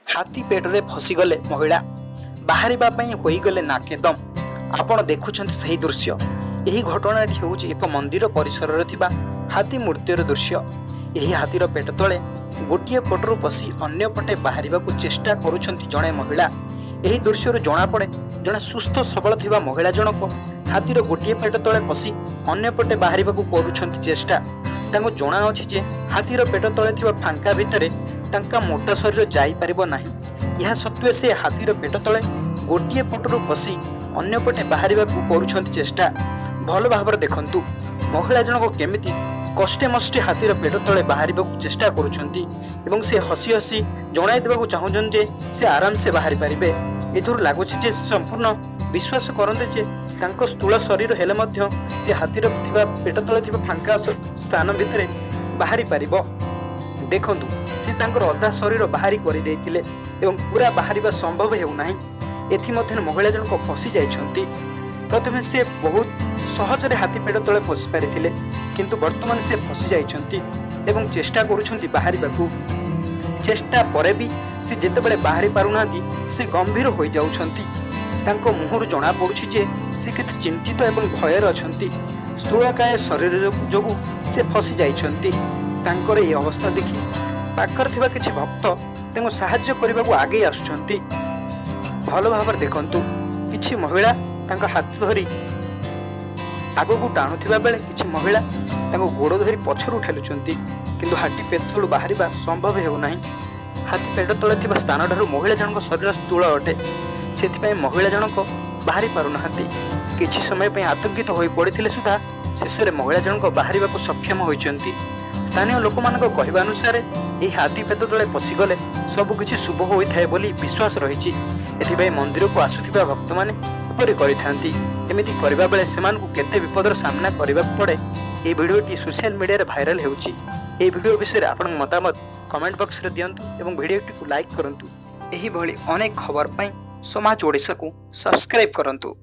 हाथी पेटरे फसीगले महिला बाहरिबा पई होईगले नाकेदम। आपण देखुछन्ति सही दृश्य। एही घटनाटी हेउछि एक मंदिर परिसररे थिबा हाथी मूर्तिर दृश्य। एही हाथीर पेट तळे गोटिए पटरु पसी अन्य पटे बाहरिबाकू चेष्टा करूछन्ति जणे महिला। एही दृश्यरु जणा पड़े जणे सुस्थ सबल थिबा महिला जनक हाथीर गोटिए पेट तळे पसी अन्य पटे बाहरिबाकू करूछन्ति चेष्टा। तांको जणा अछि जे हाथीर पेट तळे थिबा फांका भितरे तांका मोटा शरीर जाई परिबो नाही। यह सत्वे से हाथीर पेट तळे गोटिए पटरु पसी अन्य पटे बाहरिबाकू करूछन्ति चेष्टा। भल भाବରେ देखंतु महिला जनक केमिति कष्टे मष्टे हाथीर पेट तळे बाहरिबाकू चेष्टा करूछन्ति एवं से हसी हसी जणाई देबाकू चाहुछन जे से आराम से बाहरी परिबे। एथुर लागुछि जे संपूर्ण विश्वास करन्ते जे तांको स्थूल शरीर हेले मध्य से हाथीर थिबा पेट तळे थिबा फांका स्थान भितरे बाहरी परिबो। देखंतु से तांकर अधा शरीर बाहरी करि दैथिले एवं पूरा बाहरिबा संभव हेउ नाही। एथि मध्य महिला जनक फसी जाइछन्ति। प्रथमे से बहुत सहजरे हाथी पेट तळे फसी पारिथिले किंतु वर्तमान से फसी जाइछन्ति एवं चेष्टा करूछन्ति बाहरिबाकू। चेष्टा परे भी से जेतेबेले बाहरी पारुनांती से गंभीर होई जाउछन्ति। तांको मुहरु जणा पडुछि जे से केते चिंतित एवं भयर अछन्ति। स्थूलकाय शरीर जोगु से फसी जाइछन्ति। तांकर ए अवस्था देखि पाखर थिबा किछि भक्त तांको सहाय्य करिबाकू आगे आसुछन्ति। भल भाବରେ देखंतु किछि महिला तांको हाथ धरी आगो टाणुथिबा बेले किछि महिला तांको गोड़ धरी पछरु ठेलुछन्ति किंतु हाथी पेट तळु बाहरिबा संभव हेउ नाही। हाथी पेट तळे थिबा स्थान ठारू महिला जनक शरीर स्थूल अटे। सेथिपय महिला जनक बाहरी पारुनाहांती। किछि समय पय आतंकित होई पड़िथिले सुधा शेषरे महिला जनक बाहरिबाकू सक्षम होइछन्ति। स्थानीय लोकमानक कहबा अनुसार एही हाथी पेट तळे पसिगले सब किछि शुभ होइथाय बोली विश्वास रहिछि। एथिपय मंदिर को आसुथिबा भक्त माने उपरि करिथांती। एमिति करबा बेले सेमानकू केते विपदर सामना करबाकू पड़े। ए भिडियोटी सोशल मीडिया रे भाइराल हेउछि। ए भिडियो विषय आपन मतामत कमेंट बॉक्स रे दियंतु एवं भिडियोटी को लाइक करंतु। एही भली अनेक खबर पई समाज ओडिसा को सब्सक्राइब करंतु।